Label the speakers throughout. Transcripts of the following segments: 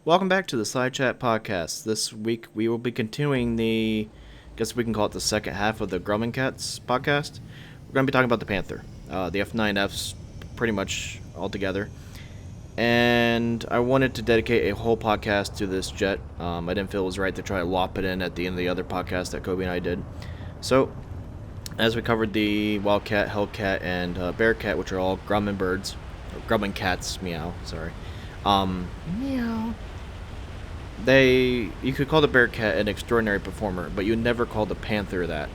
Speaker 1: Welcome back to the Side Chat Podcast. This week we will be continuing I guess we can call it the second half of the Grumman Cats podcast. We're going to be talking about the Panther, the F9Fs pretty much all together. And I wanted to dedicate a whole podcast to this jet. I didn't feel it was right to try to lop it in at the end of the other podcast that Kobe and I did. So, as we covered the Wildcat, Hellcat, and Bearcat, which are all Grumman birds, or Grumman Cats, meow, sorry. Meow. You could call the Bearcat an extraordinary performer, but you would never call the Panther that.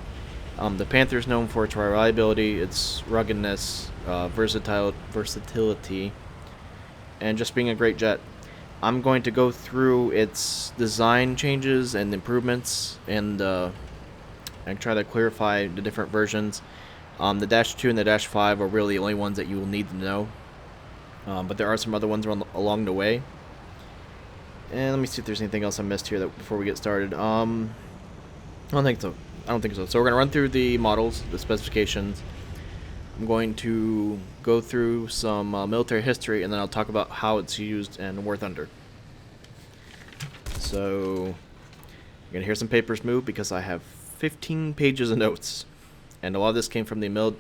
Speaker 1: The Panther is known for its reliability, its ruggedness, versatility, and just being a great jet. I'm going to go through its design changes and improvements, and try to clarify the different versions. The Dash 2 and the Dash 5 are really the only ones that you will need to know, but there are some other ones along the way. And let me see if there's anything else I missed here before we get started. I don't think so. So we're going to run through the models, the specifications. I'm going to go through some military history, and then I'll talk about how it's used in War Thunder. So, you're going to hear some papers move because I have 15 pages of notes. And a lot of this came from the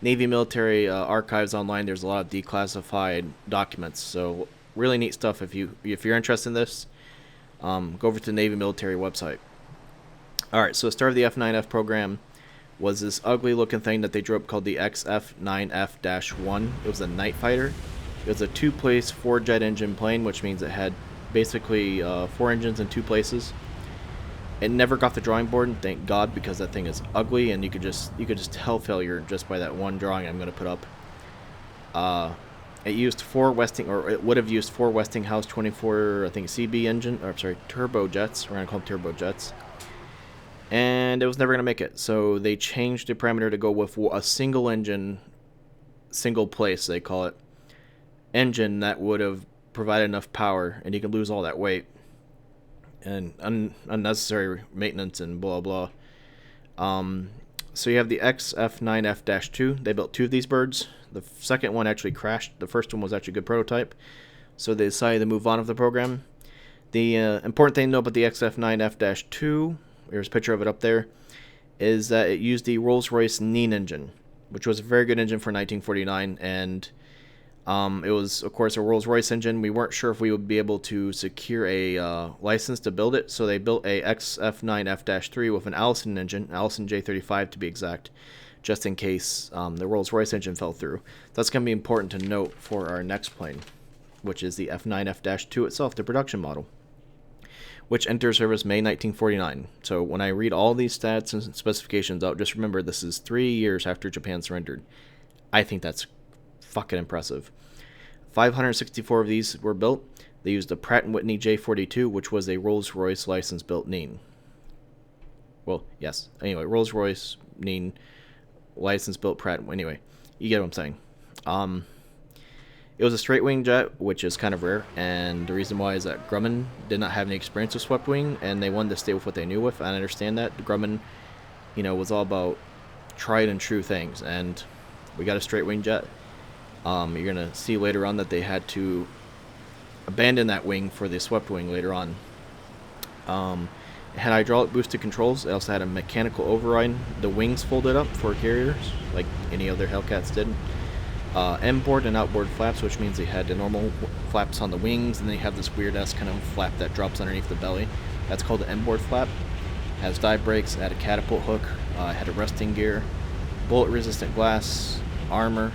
Speaker 1: Navy military archives online. There's a lot of declassified documents. So, really neat stuff. If you're interested in this, go over to the Navy military website. Alright, so the start of the F9F program was this ugly looking thing that they drew up called the F9F-1. It was a night fighter. It was a two-place, four-jet engine plane, which means it had basically 4 engines in 2 places. It never got the drawing board, and thank God, because that thing is ugly, and you could just tell failure just by that one drawing I'm going to put up. It would have used 4 Westinghouse 24, I think, turbojets. We're going to call them turbojets. And it was never going to make it. So they changed the parameter to go with a single engine, single place, they call it, engine that would have provided enough power, and you could lose all that weight and unnecessary maintenance and blah, blah. So you have the XF9F-2. They built 2 of these birds. The second one actually crashed. The first one was actually a good prototype. So they decided to move on with the program. The important thing to know about the XF9F-2, there's a picture of it up there, is that it used the Rolls-Royce Nene engine, which was a very good engine for 1949. And it was, of course, a Rolls-Royce engine. We weren't sure if we would be able to secure a license to build it, so they built a XF9F-3 with an Allison engine, Allison J35 to be exact, just in case the Rolls-Royce engine fell through. That's going to be important to note for our next plane, which is the F9F-2 itself, the production model, which entered service May 1949. So when I read all these stats and specifications out, just remember this is 3 years after Japan surrendered. I think that's fucking impressive. 564 of these were built. They used a Pratt & Whitney J42, which was a Rolls-Royce license-built Nene. Well, yes. Anyway, Rolls-Royce Nene license-built Pratt. Anyway, you get what I'm saying. It was a straight-wing jet, which is kind of rare, and the reason why is that Grumman did not have any experience with swept-wing, and they wanted to stay with what they knew with. I understand that. Grumman, was all about tried and true things, and we got a straight-wing jet. You're going to see later on that they had to abandon that wing for the swept wing later on. It had hydraulic boosted controls. It also had a mechanical override. The wings folded up for carriers, like any other Hellcats did. Inboard and outboard flaps, which means they had the normal flaps on the wings, and then you have this weird-ass kind of flap that drops underneath the belly. That's called the inboard flap. It has dive brakes, it had a catapult hook, it had a resting gear, bullet-resistant glass, armor.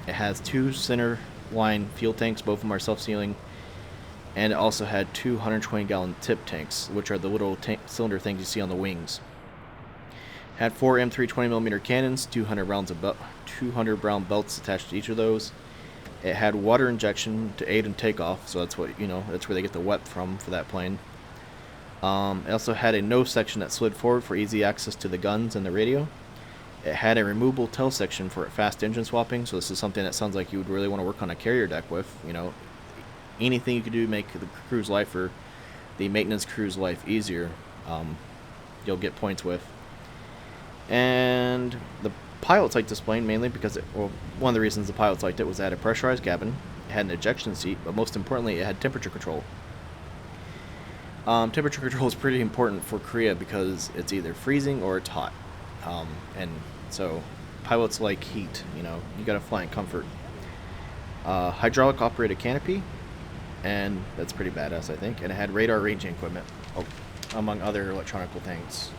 Speaker 1: It has 2 center line fuel tanks, both of them are self-sealing, and it also had 2 120-gallon tip tanks, which are the little cylinder things you see on the wings. It had 4 M3 20mm cannons, 200 round belts attached to each of those. It had water injection to aid in takeoff, so that's where they get the wet from for that plane. It also had a nose section that slid forward for easy access to the guns and the radio. It had a removable tail section for fast engine swapping, so this is something that sounds like you would really want to work on a carrier deck with. Anything you could do to make the crew's life or the maintenance crew's life easier, you'll get points with. And the pilots liked this plane mainly because one of the reasons the pilots liked it was it had a pressurized cabin, it had an ejection seat, but most importantly, it had temperature control. Temperature control is pretty important for Korea because it's either freezing or it's hot. And so pilots like heat, you gotta fly in comfort. Hydraulic operated canopy, and that's pretty badass, I think. And it had radar ranging equipment, among other electronical things.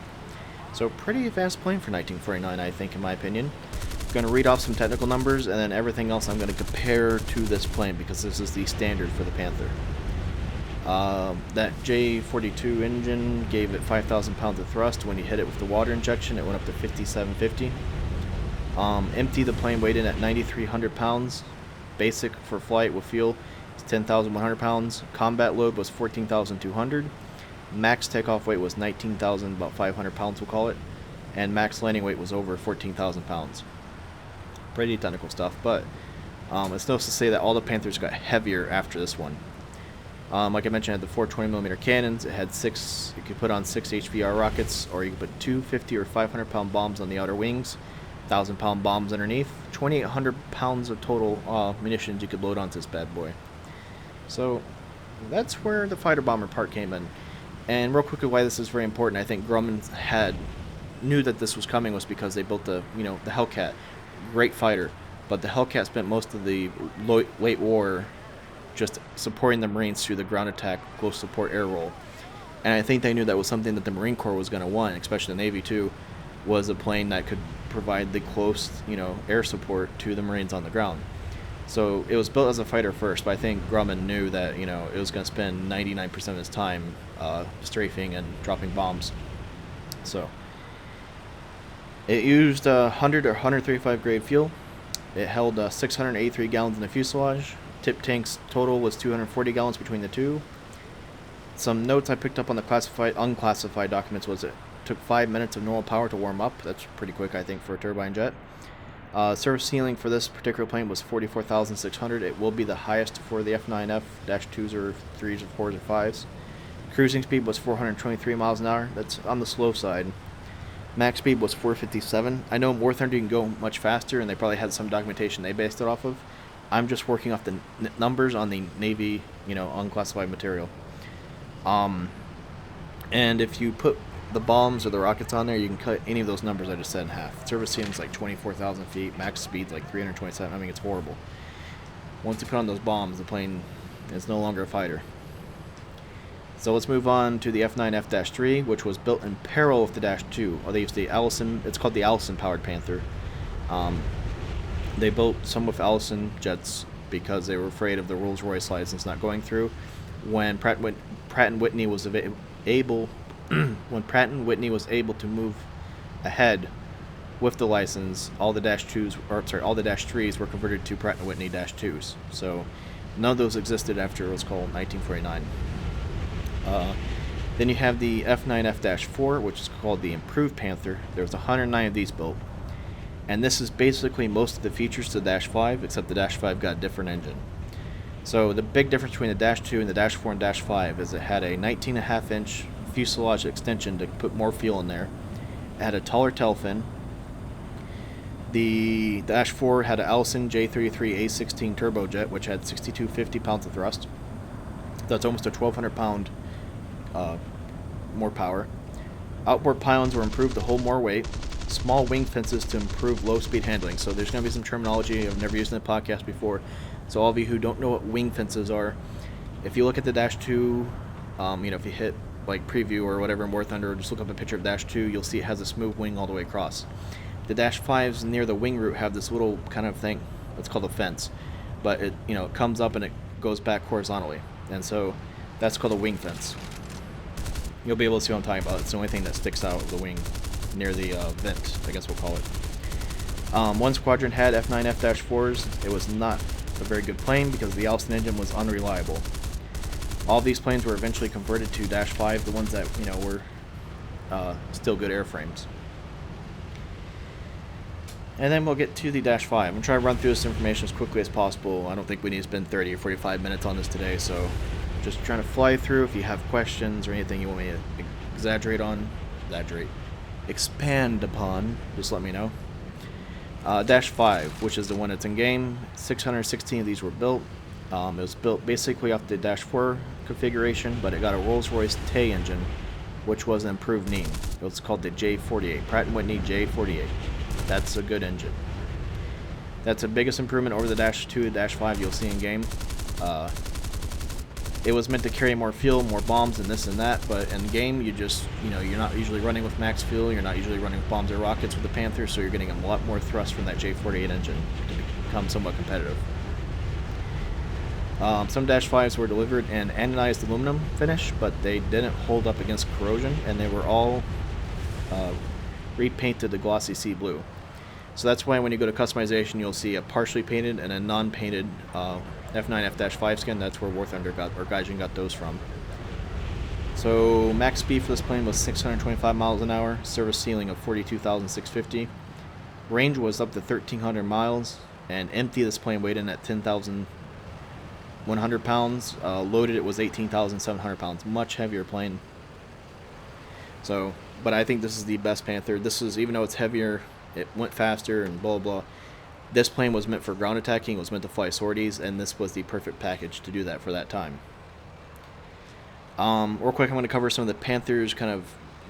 Speaker 1: So pretty advanced plane for 1949, I think, in my opinion. I'm going to read off some technical numbers, and then everything else I'm going to compare to this plane because this is the standard for the Panther. That J42 engine gave it 5,000 pounds of thrust. When you hit it with the water injection, it went up to 5,750. Empty, the plane weighed in at 9,300 pounds. Basic for flight with fuel is 10,100 pounds. Combat load was 14,200. Max takeoff weight was 19,000, about 500 pounds we'll call it. And max landing weight was over 14,000 pounds. Pretty technical stuff, but it's no to say that all the Panthers got heavier after this one. Like I mentioned, it had the 420mm cannons. It had you could put on 6 HVR rockets, or you could put 250 or 500 pound bombs on the outer wings, 1,000 pound bombs underneath, 2,800 pounds of total munitions you could load onto this bad boy. So that's where the fighter bomber part came in. And real quickly, why this is very important, I think Grumman knew that this was coming was because they built the Hellcat, great fighter, but the Hellcat spent most of the late war just supporting the Marines through the ground attack, close support air role. And I think they knew that was something that the Marine Corps was going to want, especially the Navy too, was a plane that could provide the close, air support to the Marines on the ground. So it was built as a fighter first, but I think Grumman knew that, it was going to spend 99% of his time strafing and dropping bombs. So it used 100 or 135 grade fuel. It held 683 gallons in the fuselage. Tip tanks total was 240 gallons between the two. Some notes I picked up on the unclassified documents was it took 5 minutes of normal power to warm up. That's pretty quick, I think, for a turbine jet. Service ceiling for this particular plane was 44,600. It will be the highest for the F9F-2s or 3s or 4s or 5s. Cruising speed was 423 miles an hour. That's on the slow side. Max speed was 457. I know War Thunder you can go much faster, and they probably had some documentation they based it off of. I'm just working off the numbers on the Navy, unclassified material. And if you put the bombs or the rockets on there, you can cut any of those numbers I just said in half. Service ceiling's like 24,000 feet. Max speed's like 327. I mean, it's horrible. Once you put on those bombs, the plane is no longer a fighter. So let's move on to the F9F-3, which was built in parallel with the Dash 2. Or they used the Allison. It's called the Allison-powered Panther. They built some with Allison jets because they were afraid of the Rolls-Royce license not going through. When Pratt and Whitney was able to move ahead with the license, all the Dash 3s were converted to Pratt and Whitney Dash 2s. So none of those existed after it was called 1949. Then you have the F9F-4, which is called the Improved Panther. There was 109 of these built. And this is basically most of the features to the Dash 5, except the Dash 5 got a different engine. So the big difference between the Dash 2 and the Dash 4 and Dash 5 is it had a 19.5-inch fuselage extension to put more fuel in there. It had a taller tail fin. The Dash 4 had an Allison J33 A16 turbojet, which had 6,250 pounds of thrust. That's almost a 1,200 pound more power. Outboard pylons were improved to hold more weight. Small wing fences to improve low-speed handling. So there's going to be some terminology I've never used in the podcast before. So all of you who don't know what wing fences are, if you look at the Dash 2, if you hit like preview or whatever in War Thunder, or just look up a picture of Dash 2, you'll see it has a smooth wing all the way across. The Dash 5s near the wing root have this little kind of thing. It's called a fence. But it comes up and it goes back horizontally. And so that's called a wing fence. You'll be able to see what I'm talking about. It's the only thing that sticks out of the wing near the vent, I guess we'll call it. One squadron had F9F-4s. It was not a very good plane because the Allison engine was unreliable. All these planes were eventually converted to Dash 5, the ones that were still good airframes. And then we'll get to the Dash 5. I'm going to try to run through this information as quickly as possible. I don't think we need to spend 30 or 45 minutes on this today, so just trying to fly through. If you have questions or anything you want me to expand upon, just let me know. Dash 5, which is the one that's in game. 616 of these were built. It was built basically off the Dash 4 configuration, but it got a Rolls-Royce Tay engine, which was an improved name. It was called the J48, Pratt & Whitney J48. That's a good engine. That's the biggest improvement over the Dash 2, Dash 5 you'll see in game. It was meant to carry more fuel, more bombs, and this and that, but in game, you're not usually running with max fuel, you're not usually running with bombs or rockets with the Panther, so you're getting a lot more thrust from that J48 engine to become somewhat competitive. Some Dash 5s were delivered in anodized aluminum finish, but they didn't hold up against corrosion, and they were all repainted to glossy sea blue. So that's why when you go to customization, you'll see a partially painted and a non-painted F9F-5 skin. That's where War Thunder got, or Gaijin got those from. So max speed for this plane was 625 miles an hour, service ceiling of 42,650. Range was up to 1,300 miles, and empty this plane weighed in at 10,100 pounds. Loaded it was 18,700 pounds. Much heavier plane. So, but I think this is the best Panther. This is, even though it's heavier, it went faster and blah blah. This plane was meant for ground attacking, it was meant to fly sorties, and this was the perfect package to do that for that time. Real quick, I'm going to cover some of the Panther's kind of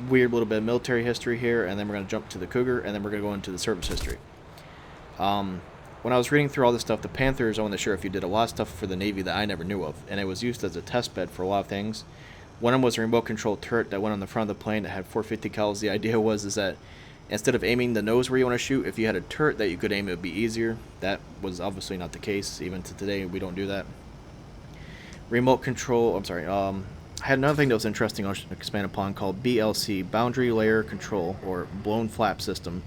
Speaker 1: weird little bit of military history here, and then we're going to jump to the Cougar, and then we're going to go into the service history. When I was reading through all this stuff, the Panthers, I want to share if you did a lot of stuff for the Navy that I never knew of, and it was used as a test bed for a lot of things. One of them was a remote control turret that went on the front of the plane that had 450 cals. The idea was that instead of aiming the nose where you want to shoot, if you had a turret that you could aim, it would be easier. That was obviously not the case. Even to today, we don't do that. Remote control, I had another thing that was interesting I should expand upon called BLC, Boundary Layer Control, or Blown Flap System.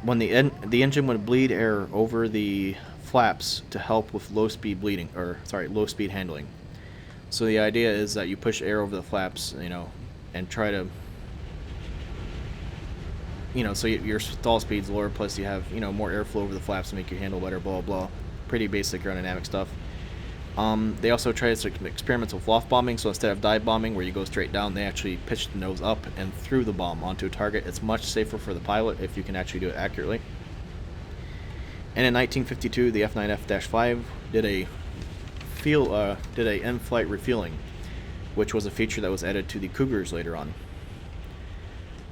Speaker 1: When the engine would bleed air over the flaps to help with low speed handling. So the idea is that you push air over the flaps, and try to, so your stall speed's lower, plus you have, more airflow over the flaps to make you handle better, blah, blah. Pretty basic aerodynamic stuff. They also tried some experiments with loft bombing, so instead of dive bombing where you go straight down, they actually pitched the nose up and threw the bomb onto a target. It's much safer for the pilot if you can actually do it accurately. And in 1952, the F9F-5 did a in-flight refueling, which was a feature that was added to the Cougars later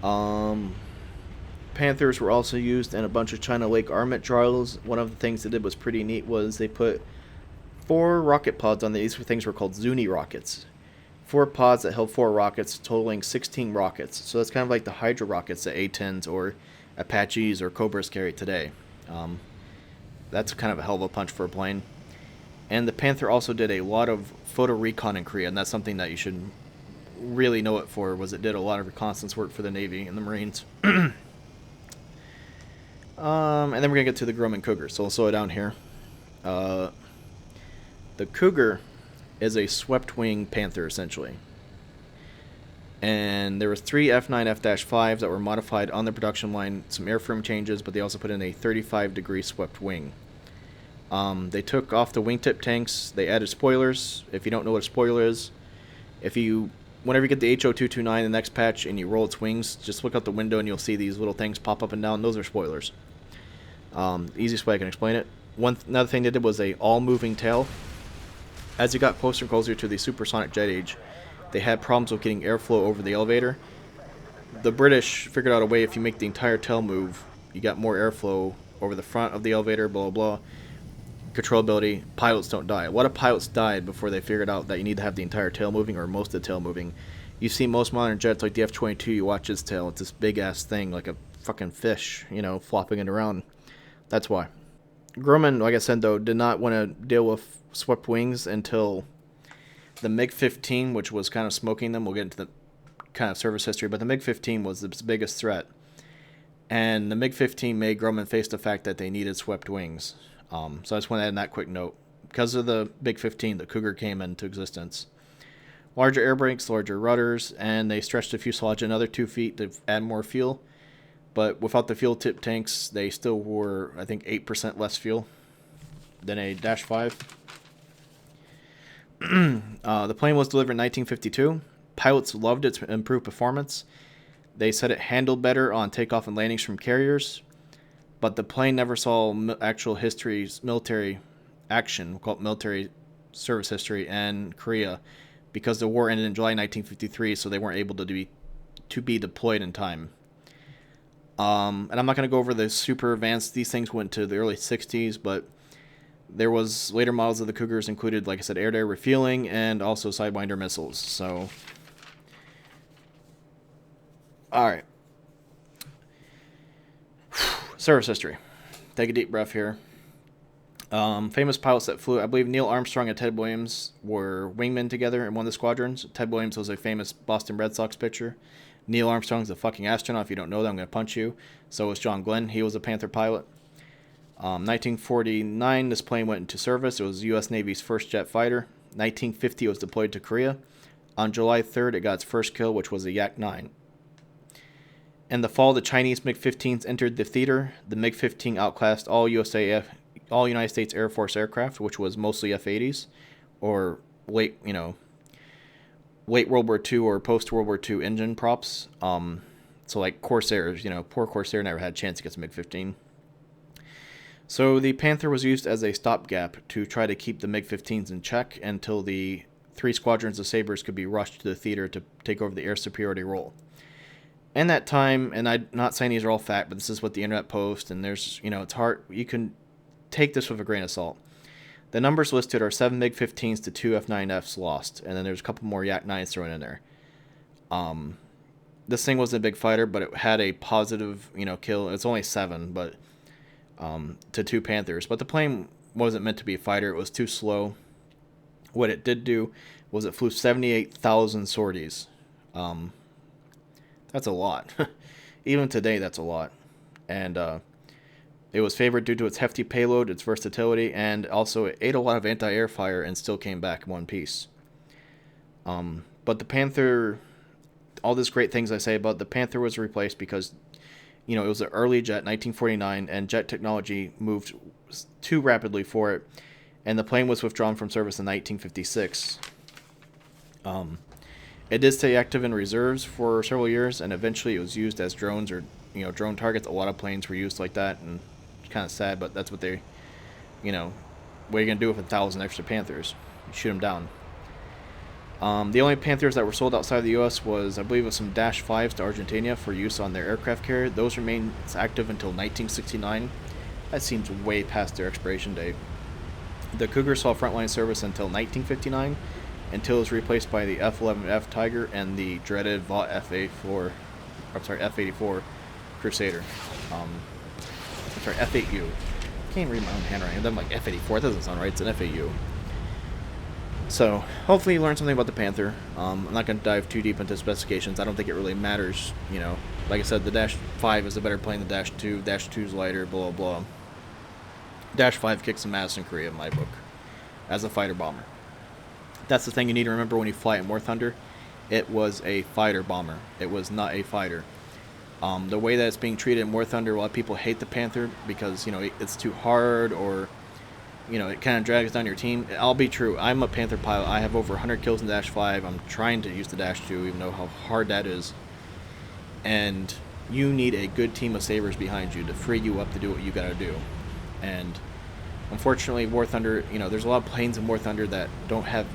Speaker 1: on. Panthers were also used in a bunch of China Lake armament trials. One of the things they did was pretty neat was they put 4 rocket pods on these things were called Zuni rockets. 4 pods that held 4 rockets, totaling 16 rockets. So that's kind of like the Hydra rockets that A-10s or Apaches or Cobras carry today. That's kind of a hell of a punch for a plane. And the Panther also did a lot of photo recon in Korea, and that's something that you should really know it for, was it did a lot of reconnaissance work for the Navy and the Marines. And then we're going to get to the Grumman Cougar, so we'll slow it down here. The Cougar is a swept-wing Panther, essentially. And there was 3 F9F-5s that were modified on the production line, some airframe changes, but they also put in a 35-degree swept wing. They took off the wingtip tanks, they added spoilers. If you don't know what a spoiler is, whenever you get the HO229, the next patch, and you roll its wings, just look out the window and you'll see these little things pop up and down. Those are spoilers. Easiest way I can explain it. Another thing they did was a all-moving tail. As you got closer and closer to the supersonic jet age, they had problems with getting airflow over the elevator. The British figured out a way, if you make the entire tail move, you got more airflow over the front of the elevator, blah, blah, blah. Controllability, pilots don't die. A lot of pilots died before they figured out that you need to have the entire tail moving, or most of the tail moving. You see most modern jets, like the F-22, you watch its tail, it's this big-ass thing, like a fucking fish, flopping it around. That's why. Grumman, like I said, though, did not want to deal with swept wings until the MiG-15, which was kind of smoking them. We'll get into the kind of service history, but the MiG-15 was its biggest threat. And the MiG-15 made Grumman face the fact that they needed swept wings. So I just want to add that quick note. Because of the MiG-15, the Cougar came into existence. Larger air brakes, larger rudders, and they stretched the fuselage another 2 feet to add more fuel. But without the fuel tip tanks, they still were, I think, 8% less fuel than a Dash 5. The plane was delivered in 1952. Pilots loved its improved performance. They said it handled better on takeoff and landings from carriers. But the plane never saw actual military action, we'll call it military service history, and Korea, because the war ended in July 1953, so they weren't able to be deployed in time. And I'm not going to go over the super advanced. These things went to the early 60s, but there was later models of the Cougars included, like I said, air-to-air refueling and also Sidewinder missiles. So, all right. Service history. Take a deep breath here. Famous pilots that flew, I believe Neil Armstrong and Ted Williams were wingmen together in one of the squadrons. Ted Williams was a famous Boston Red Sox pitcher. Neil Armstrong's a fucking astronaut. If you don't know that, I'm going to punch you. So was John Glenn. He was a Panther pilot. 1949, this plane went into service. It was the U.S. Navy's first jet fighter. 1950, it was deployed to Korea. On July 3rd, it got its first kill, which was a Yak-9. In the fall, the Chinese MiG-15s entered the theater. The MiG-15 outclassed all United States Air Force aircraft, which was mostly F-80s, or late World War II or post-World War II engine props. So like Corsairs, poor Corsair never had a chance against MiG-15. So the Panther was used as a stopgap to try to keep the MiG-15s in check until the 3 squadrons of Sabres could be rushed to the theater to take over the air superiority role. In that time, and I'm not saying these are all fact, but this is what the internet posts, and there's, it's hard, you can take this with a grain of salt. The numbers listed are 7 MiG-15s to 2 F9Fs lost, and then there's a couple more Yak-9s thrown in there. This thing wasn't a big fighter, but it had a positive, kill. It's only 7, but to 2 Panthers. But the plane wasn't meant to be a fighter. It was too slow. What it did do was it flew 78,000 sorties. That's a lot. Even today, that's a lot. And it was favored due to its hefty payload, its versatility, and also it ate a lot of anti-air fire and still came back in one piece. But the Panther, all these great things I say about the Panther was replaced because, it was an early jet, 1949, and jet technology moved too rapidly for it, and the plane was withdrawn from service in 1956. It did stay active in reserves for several years, and eventually it was used as drones or, drone targets. A lot of planes were used like that, and it's kind of sad, but that's what they, what are you going to do with 1,000 extra Panthers? You shoot them down. The only Panthers that were sold outside of the U.S. was, I believe, some Dash 5s to Argentina for use on their aircraft carrier. Those remained active until 1969. That seems way past their expiration date. The Cougar saw frontline service until 1959, until it was replaced by the F9F Tiger and the dreaded Vought F84 Crusader. F8U. I can't read my own handwriting. I'm like F84. That doesn't sound right. It's an FAU. So, hopefully you learned something about the Panther. I'm not going to dive too deep into specifications. I don't think it really matters, Like I said, the Dash 5 is a better plane than Dash 2. Dash 2 is lighter, blah, blah, blah. Dash 5 kicks some ass in Korea, in my book, as a fighter bomber. That's the thing you need to remember when you fly in War Thunder. It was a fighter bomber. It was not a fighter. The way that it's being treated in War Thunder, a lot of people hate the Panther because, it's too hard or... it kind of drags down your team. I'll be true. I'm a Panther pilot. I have over 100 kills in Dash 5. I'm trying to use the Dash 2, even though how hard that is. And you need a good team of Sabres behind you to free you up to do what you gotta do. And unfortunately, War Thunder, there's a lot of planes in War Thunder that don't have,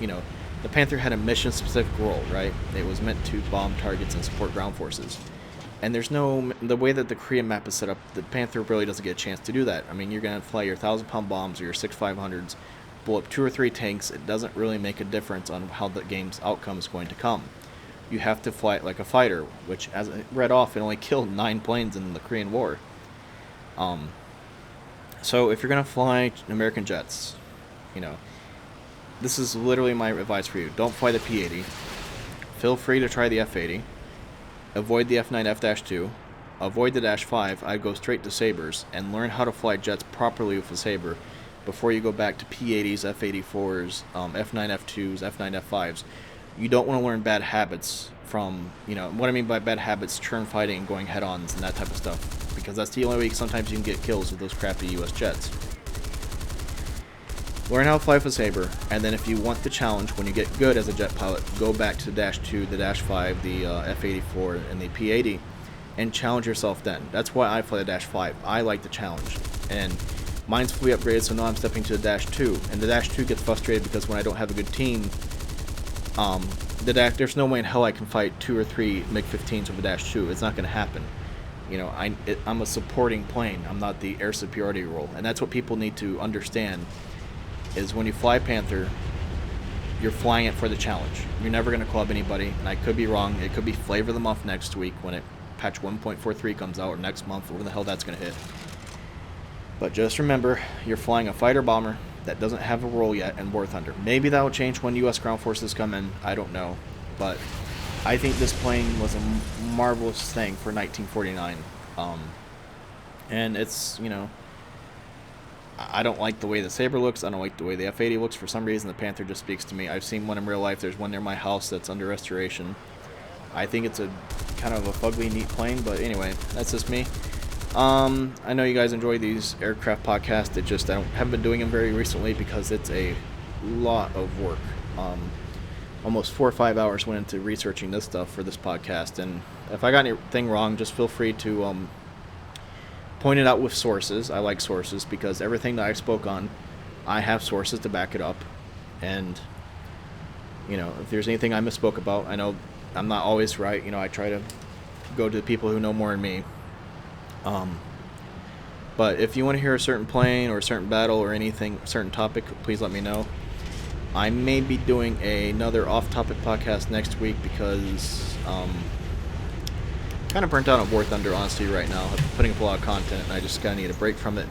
Speaker 1: the Panther had a mission-specific role, right? It was meant to bomb targets and support ground forces. And there's the way that the Korean map is set up, the Panther really doesn't get a chance to do that. I mean, you're going to fly your 1,000-pound bombs or your 6.500s, blow up 2 or 3 tanks. It doesn't really make a difference on how the game's outcome is going to come. You have to fly it like a fighter, which, as I read off, it only killed 9 planes in the Korean War. So if you're going to fly American jets, this is literally my advice for you. Don't fly the P-80. Feel free to try the F-80. Avoid the F9F-2. Avoid the Dash 5. I'd go straight to Sabres and learn how to fly jets properly with a Sabre before you go back to P-80s, F-84s, F9F2s, F9F5s. You don't want to learn bad habits from, what I mean by bad habits, churn fighting and going head-ons and that type of stuff. Because that's the only way sometimes you can get kills with those crappy U.S. jets. Learn how to fly with a Sabre, and then if you want the challenge, when you get good as a jet pilot, go back to the Dash 2, the Dash 5, the F-84, and the P-80, and challenge yourself then. That's why I fly the Dash 5. I like the challenge. And Mine's fully upgraded, so now I'm stepping to the Dash 2. And the Dash 2 gets frustrated because when I don't have a good team, there's no way in hell I can fight 2 or 3 MiG-15s with the Dash 2. It's not going to happen. You know, I'm a supporting plane. I'm not the air superiority role. And that's what people need to understand, is when you fly Panther, you're flying it for the challenge. You're never going to club anybody, and I could be wrong. It could be flavor of the month next week when patch 1.43 comes out, or next month, or when the hell that's going to hit. But just remember, you're flying a fighter bomber that doesn't have a role yet in War Thunder. Maybe that will change when U.S. ground forces come in. I don't know. But I think this plane was a marvelous thing for 1949. And it's, you know, I don't like the way the Sabre looks. I don't like the way the F-80 looks. For some reason, the Panther just speaks to me. I've seen one in real life. There's one near my house that's under restoration. I think it's a kind of a fugly, neat plane. But anyway, that's just me. I know you guys enjoy these aircraft podcasts. I haven't been doing them very recently because it's a lot of work. Almost 4 or 5 hours went into researching this stuff for this podcast, and if I got anything wrong, just feel free to point it out with sources. I like sources because everything that I spoke on, I have sources to back it up. And you know, if there's anything I misspoke about, I know I'm not always right. You know, I try to go to the people who know more than me. But if you want to hear a certain plane or a certain battle or anything, certain topic, please let me know. I may be doing another off-topic podcast next week because kind of burnt out on War Thunder, honestly, right now. I'm putting up a lot of content, and I just kind of need a break from it.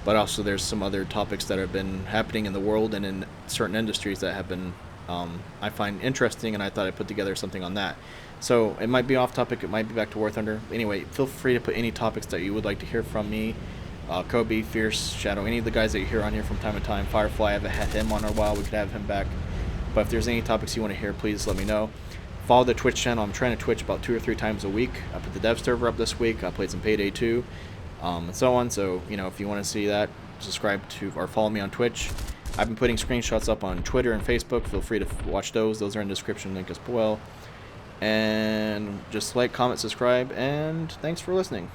Speaker 1: But also there's some other topics that have been happening in the world and in certain industries that have been, I find interesting, and I thought I'd put together something on that. So it might be off-topic, it might be back to War Thunder. Anyway, feel free to put any topics that you would like to hear from me. Kobe, Fierce, Shadow, any of the guys that you hear on here from time to time. Firefly, I haven't had him on in a while. We could have him back. But if there's any topics you want to hear, please let me know. Follow the Twitch channel. I'm trying to Twitch about 2 or 3 times a week. I put the dev server up this week. I played some Payday 2, and so on. So, you know, if you want to see that, subscribe to or follow me on Twitch. I've been putting screenshots up on Twitter and Facebook. Feel free to watch those. Those are in the description link as well. And just like, comment, subscribe, and thanks for listening.